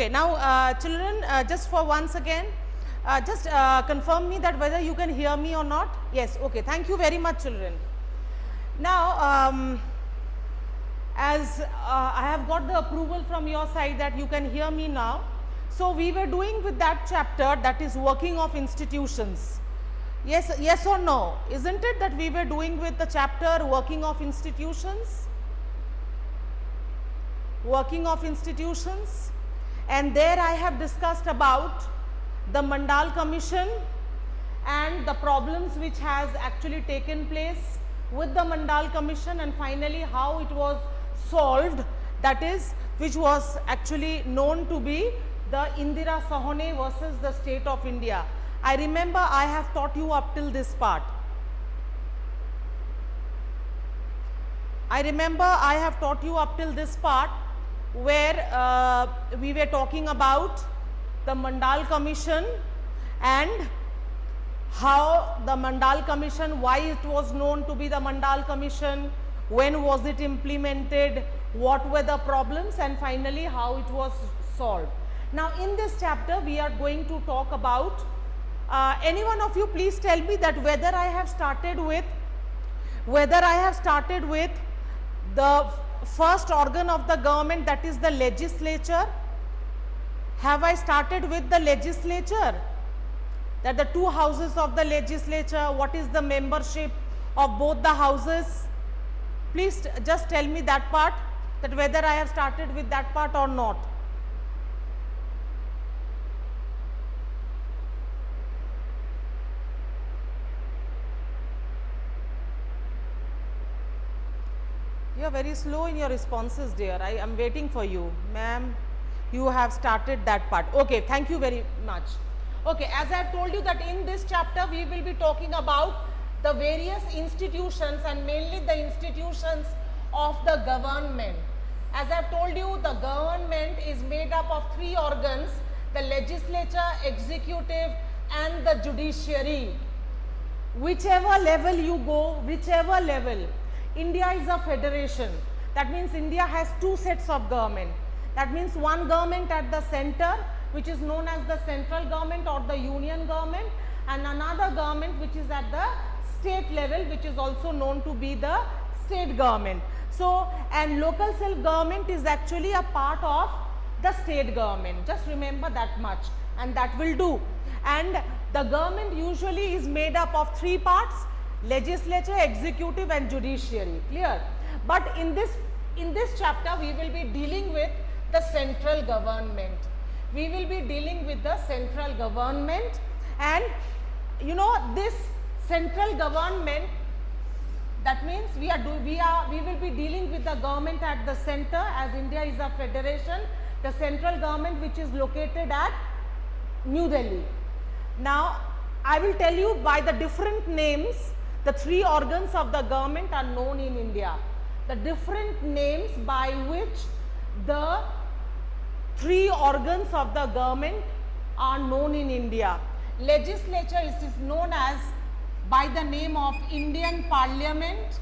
Okay, now children, just for once again, just confirm me that whether you can hear me or not. Yes, okay, thank you very much children. Now, as I have got the approval from your side that you can hear me now. So, we were doing with that chapter, that is working of institutions. Yes or no? Isn't it that we were doing with the chapter working of institutions? Working of institutions. And there I have discussed about the Mandal Commission and the problems which has actually taken place with the Mandal Commission, and finally how it was solved, that is, which was actually known to be the Indira Sahone versus the state of India. I remember I have taught you up till this part. I remember I have taught you up till this part where we were talking about the Mandal Commission and how the Mandal Commission, why it was known to be the Mandal Commission, when was it implemented, what were the problems, and finally how it was solved. Now, in this chapter we are going to talk about, any one of you please tell me that whether I have started with the first organ of the government, that is the legislature. Have I started with the legislature? That the two houses of the legislature, what is the membership of both the houses? Please just tell me that part, that whether I have started with that part or not. You are very slow in your responses, dear. I am waiting for you. Ma'am, you have started that part. Okay, thank you very much. Okay, as I have told you that in this chapter we will be talking about the various institutions and mainly the institutions of the government. As I have told you, the government is made up of three organs: the legislature, executive and the judiciary. Whichever level you go, whichever level, India is a federation. That means India has two sets of government. That means one government at the center, which is known as the central government or the union government, and another government which is at the state level, which is also known to be the state government. So, and local self-government is actually a part of the state government. Just remember that much, and that will do. And the government usually is made up of three parts: legislature, executive and judiciary. Clear? But in this chapter we will be dealing with the central government. We will be dealing with the central government, and you know this central government, that means we will be dealing with the government at the center, as India is a federation, the central government which is located at New Delhi. Now, I will tell you by the different names the three organs of the government are known in India. The different names by which the three organs of the government are known in India. Legislature is known as by the name of Indian Parliament.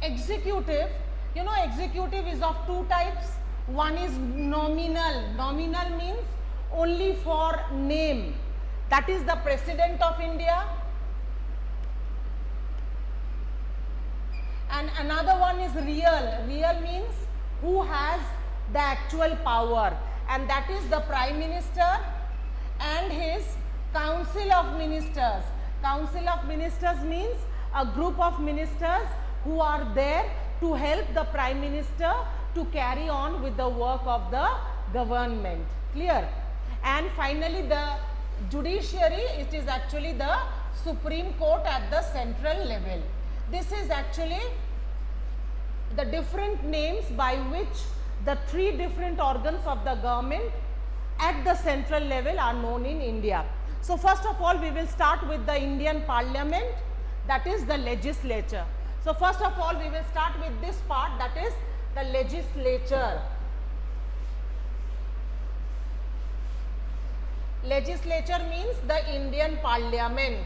Executive, you know, executive is of two types. One is nominal. Nominal means only for name. That is the President of India. And another one is real. Real means who has the actual power, and that is the Prime Minister and his Council of Ministers. Council of Ministers means a group of ministers who are there to help the Prime Minister to carry on with the work of the government. Clear? And finally the judiciary, it is actually the Supreme Court at the central level. This is actually the different names by which the three different organs of the government at the central level are known in India. So, first of all we will start with the Indian Parliament, that is the legislature. So, first of all we will start with this part, that is the legislature. Legislature means the Indian Parliament.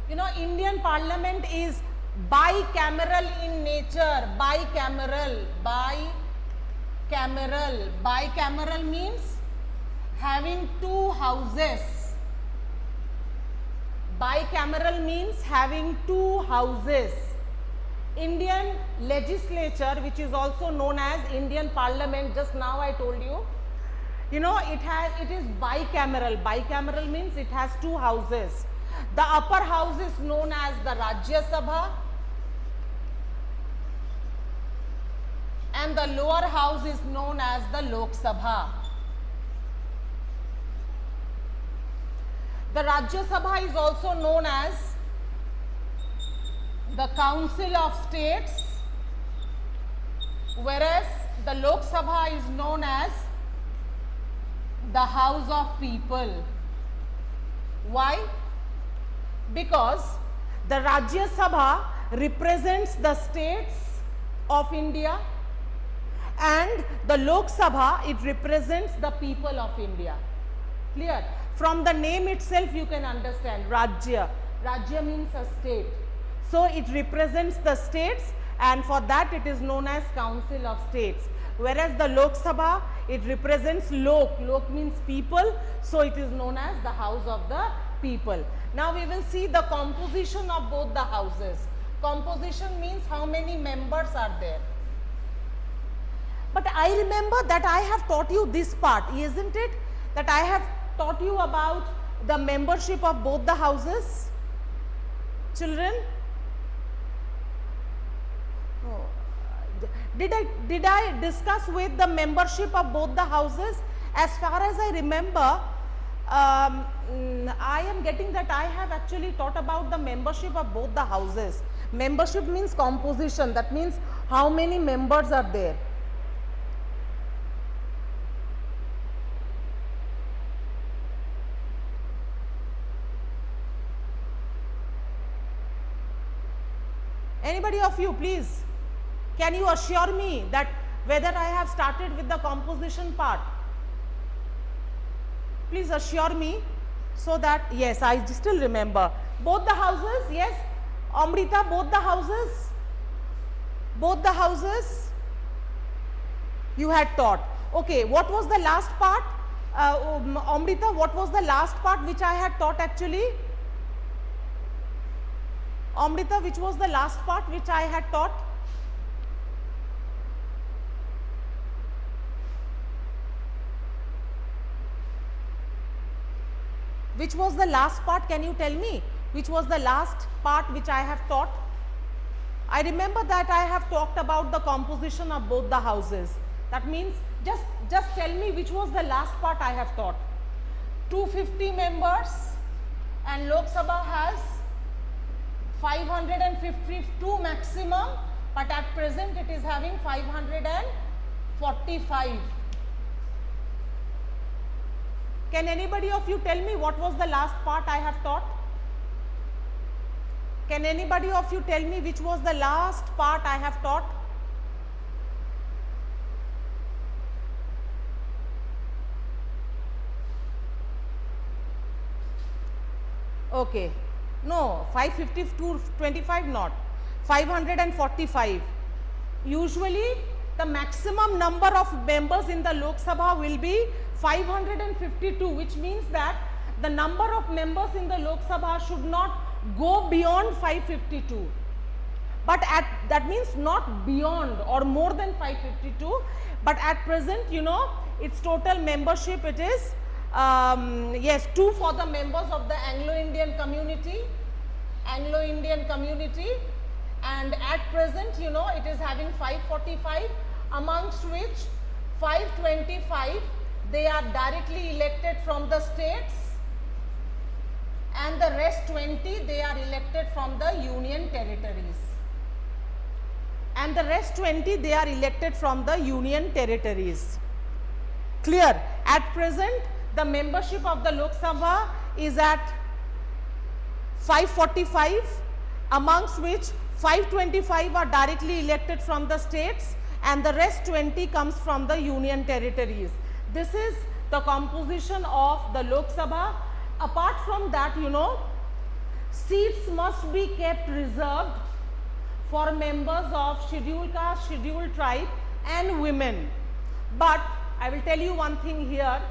You know, Indian Parliament is bicameral in nature. Bicameral. Bicameral means having two houses. Bicameral means having two houses. Indian legislature, which is also known as Indian Parliament, just now I told you, you know, it is bicameral. Bicameral means it has two houses. The upper house is known as the Rajya Sabha and the lower house is known as the Lok Sabha. The Rajya Sabha is also known as the Council of States, whereas the Lok Sabha is known as the House of People. Why? Because the Rajya Sabha represents the states of India and the Lok Sabha, it represents the people of India. Clear? From the name itself you can understand Rajya. Rajya means a state. So it represents the states and for that it is known as Council of States. Whereas the Lok Sabha, it represents Lok. Lok means people. So it is known as the House of the People. Now we will see the composition of both the houses. Composition means how many members are there. But I remember that I have taught you this part, isn't it? That I have taught you about the membership of both the houses. Children? Oh. Did I discuss with the membership of both the houses? As far as I remember, I am getting that I have actually taught about the membership of both the houses. Membership means composition. That means how many members are there. Anybody of you, please, can you assure me that whether I have started with the composition part? Please assure me so that, yes, I still remember. Both the houses, yes. Amrita, both the houses? Both the houses? You had taught. Okay, what was the last part? Amrita, what was the last part which I had taught actually? Amrita, which was the last part which I had taught? Which was the last part? Can you tell me? Which was the last part which I have taught? I remember that I have talked about the composition of both the houses. That means just tell me which was the last part I have taught. 250 members and Lok Sabha has 552 maximum, but at present it is having 545. Can anybody of you tell me what was the last part I have taught? Can anybody of you tell me which was the last part I have taught? Okay. No, 552, 25 not. 545. Usually the maximum number of members in the Lok Sabha will be 552, which means that the number of members in the Lok Sabha should not go beyond 552. But that means not beyond or more than 552. But at present, you know, its total membership it is yes, 2 for the members of the Anglo-Indian community, and at present, you know, it is having 545, amongst which 525 they are directly elected from the states and the rest 20 they are elected from the union territories. Clear? At present, the membership of the Lok Sabha is at 545, amongst which 525 are directly elected from the states and the rest 20 comes from the union territories. This is the composition of the Lok Sabha. Apart from that, you know, seats must be kept reserved for members of scheduled caste, scheduled tribe and women. But I will tell you one thing here.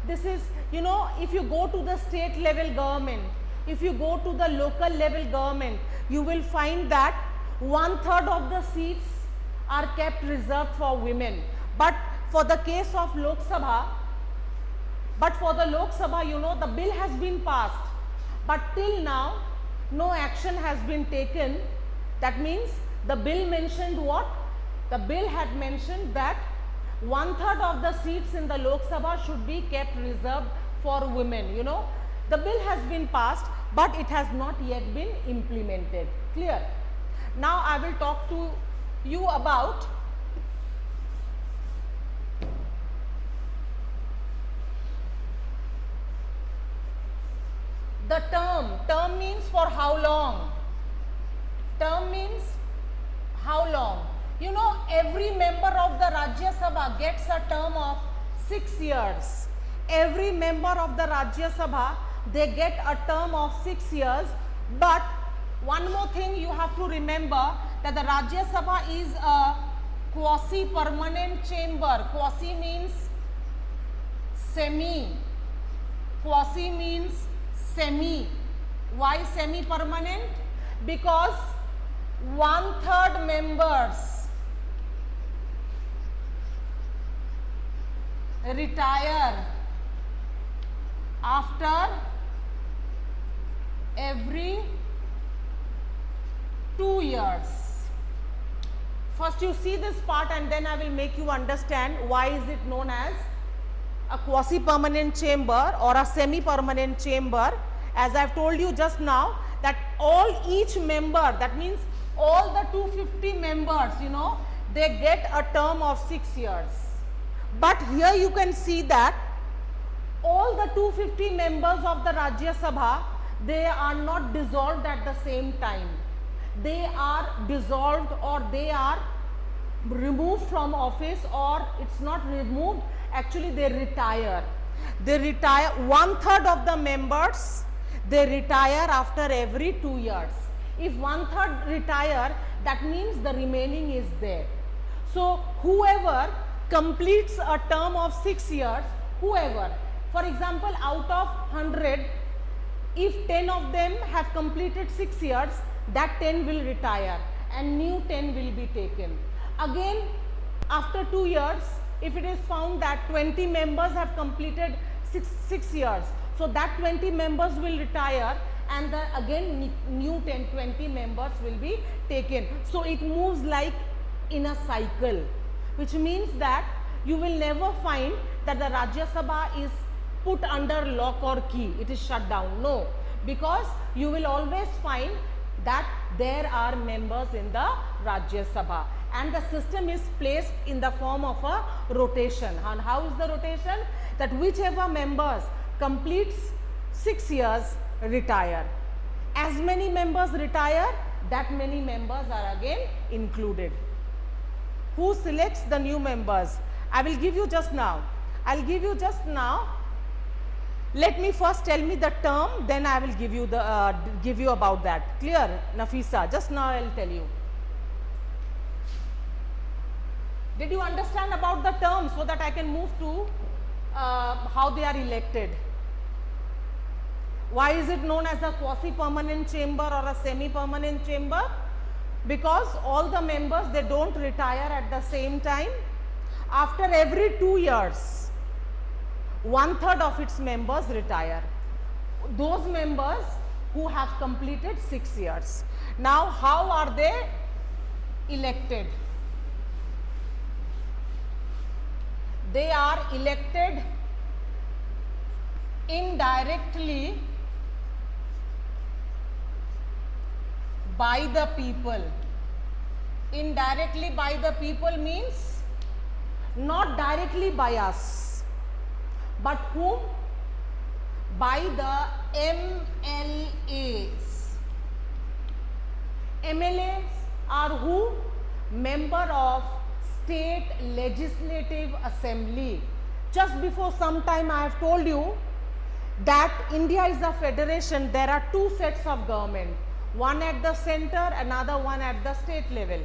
This is, you know, if you go to the state level government, if you go to the local level government, you will find that 1/3 of the seats are kept reserved for women. But for the case of Lok Sabha, you know, the bill has been passed, but till now no action has been taken. That means the bill mentioned what? The bill had mentioned that 1/3 of the seats in the Lok Sabha should be kept reserved for women. You know, the bill has been passed, but it has not yet been implemented. Clear? Now I will talk to you about the term. Term means for how long? Term means how long? You know, every member of the Rajya Sabha gets a term of 6 years. Every member of the Rajya Sabha, they get a term of 6 years. But one more thing you have to remember, that the Rajya Sabha is a quasi-permanent chamber. Quasi means semi. Quasi means semi. Why semi-permanent? Because 1/3 members retire after every 2 years. First you see this part and then I will make you understand why is it known as a quasi-permanent chamber or a semi-permanent chamber. As I have told you just now, that each member, that means all the 250 members, you know, they get a term of 6 years. But here you can see that all the 250 members of the Rajya Sabha, they are not dissolved at the same time. They are dissolved, or they are removed from office, or it's not removed, actually they retire. They retire. 1/3 of the members, they retire after every 2 years. If 1/3 retire, that means the remaining is there. So whoever completes a term of 6 years, whoever, for example, out of 100, if 10 of them have completed 6 years, that 10 will retire and new 10 will be taken. Again, after 2 years, if it is found that 20 members have completed 6 years, so that 20 members will retire and again new 20 members will be taken. So it moves like in a cycle, which means that you will never find that the Rajya Sabha is put under lock or key, it is shut down. No, because you will always find that there are members in the Rajya Sabha, and the system is placed in the form of a rotation. And how is the rotation? That whichever members completes 6 years retire. As many members retire, that many members are again included. Who selects the new members? I will give you just now. I'll give you just now. Let me first tell me the term, then I will give you the give you about that. Clear, Nafisa? Just now I will tell you. Did you understand about the term, so that I can move to how they are elected? Why is it known as a quasi-permanent chamber or a semi-permanent chamber? Because all the members, they don't retire at the same time. After every 2 years, 1/3 of its members retire. Those members who have completed 6 years. Now, how are they elected? They are elected indirectly by the people. Indirectly by the people means not directly by us, but whom? By the MLAs. MLAs are who? Member of State Legislative Assembly. Just before some time I have told you that India is a federation, there are two sets of government, one at the center, another one at the state level.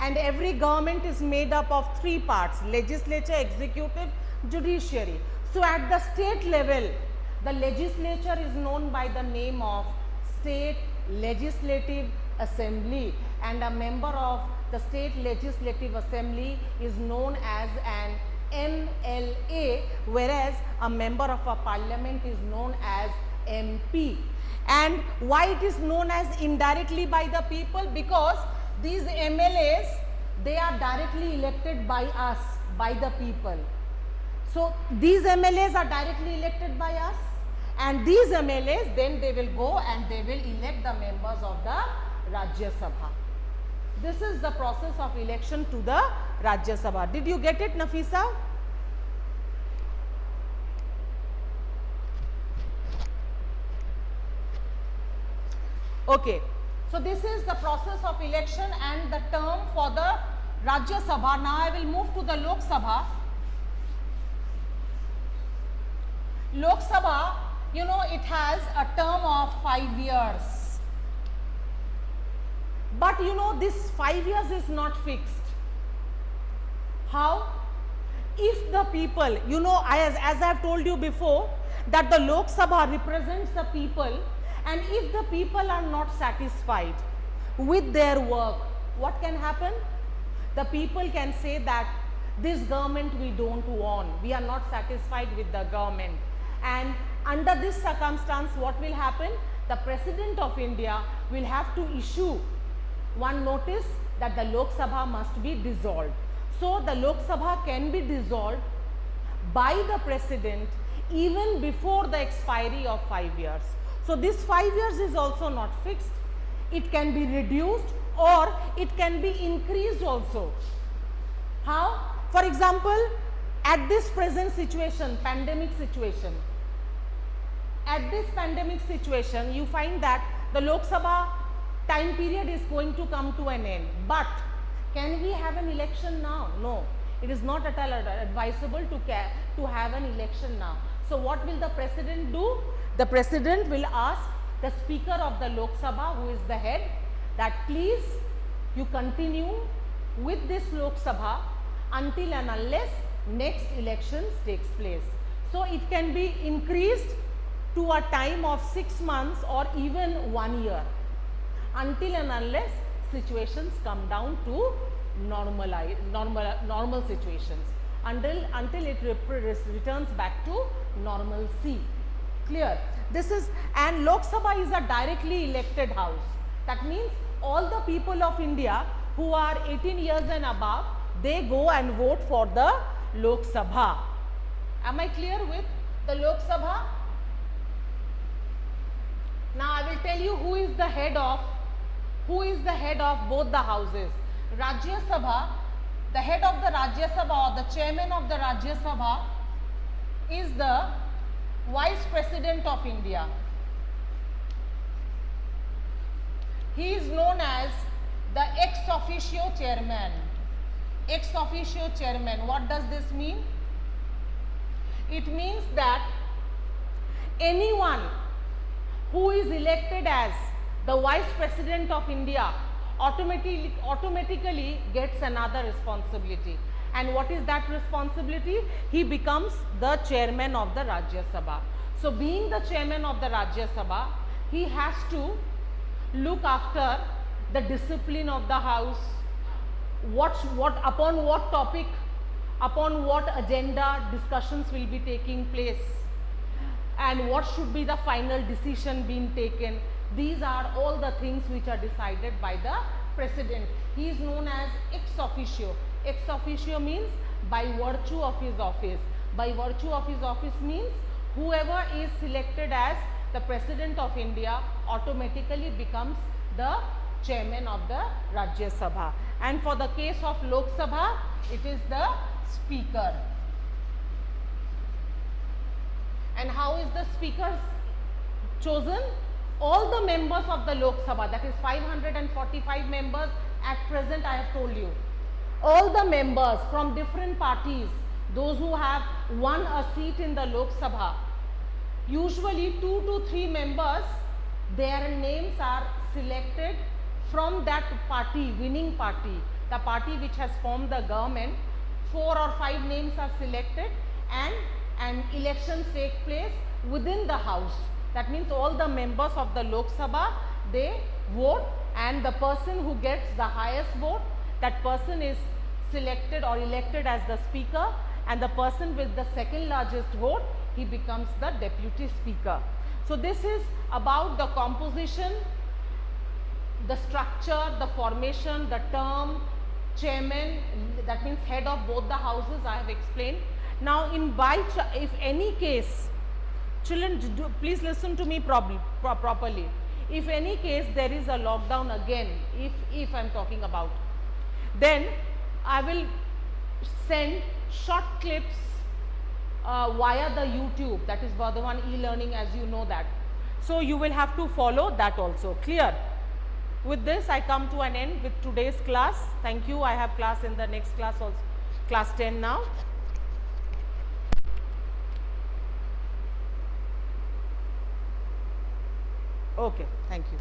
And every government is made up of three parts: legislature, executive, judiciary. So at the state level, the legislature is known by the name of State Legislative Assembly, and a member of the State Legislative Assembly is known as an MLA, whereas a member of a parliament is known as MP. And why it is known as indirectly by the people? Because these MLAs, they are directly elected by us, by the people. So these MLAs are directly elected by us, and these MLAs, then they will go and they will elect the members of the Rajya Sabha. This is the process of election to the Rajya Sabha. Did you get it, Nafisa? Okay. So this is the process of election and the term for the Rajya Sabha. Now I will move to the Lok Sabha. Lok Sabha, you know, it has a term of 5 years. But you know, this 5 years is not fixed. How? If the people, you know, as I have told you before, that the Lok Sabha represents the people, and if the people are not satisfied with their work, what can happen? The people can say that this government we don't want, we are not satisfied with the government. And under this circumstance, what will happen? The President of India will have to issue one notice that the Lok Sabha must be dissolved. So the Lok Sabha can be dissolved by the President even before the expiry of 5 years. So this 5 years is also not fixed. It can be reduced or it can be increased also. How? For example, at this present situation, pandemic situation, at this pandemic situation, you find that the Lok Sabha time period is going to come to an end. But can we have an election now? No. It is not at all advisable to have an election now. So what will the President do? The President will ask the Speaker of the Lok Sabha, who is the head, that please you continue with this Lok Sabha until and unless next elections takes place. So it can be increased to a time of 6 months or even 1 year, until and unless situations come down to normal situations, until it returns back to normalcy. Clear? This is, and Lok Sabha is a directly elected house. That means all the people of India who are 18 years and above, they go and vote for the Lok Sabha. Am I clear with the Lok Sabha? Now I will tell you who is the head of both the houses. Rajya Sabha, the head of the Rajya Sabha or the chairman of the Rajya Sabha is the Vice President of India. He is known as the ex officio chairman. Ex officio chairman. What does this mean? It means that anyone who is elected as the Vice President of India automatically gets another responsibility. And what is that responsibility? He becomes the chairman of the Rajya Sabha. So being the chairman of the Rajya Sabha, he has to look after the discipline of the house, upon what topic, upon what agenda discussions will be taking place, and what should be the final decision being taken. These are all the things which are decided by the President. He is known as ex officio. Ex officio means by virtue of his office. By virtue of his office means whoever is selected as the President of India automatically becomes the chairman of the Rajya Sabha. And for the case of Lok Sabha, it is the Speaker. And how is the Speaker chosen? All the members of the Lok Sabha, that is 545 members at present, I have told you. All the members from different parties, those who have won a seat in the Lok Sabha, Usually 2 to 3 members, their names are selected from that party, winning party, the party which has formed the government. 4 or 5 names are selected and elections take place within the house. That means all the members of the Lok Sabha, they vote, and the person who gets the highest vote, that person is selected or elected as the speaker, and the person with the second largest vote, he becomes the deputy speaker. So this is about the composition, the structure, the formation, the term, chairman, that means head of both the houses, I have explained. Now in if any case, children, please listen to me properly. If any case there is a lockdown again, if I am talking about, then I will send short clips via the YouTube, that is Bardhaman e-learning, as you know that. So you will have to follow that also. Clear? With this I come to an end with today's class. Thank you. I have class in the next class also, class 10 now. Okay, thank you.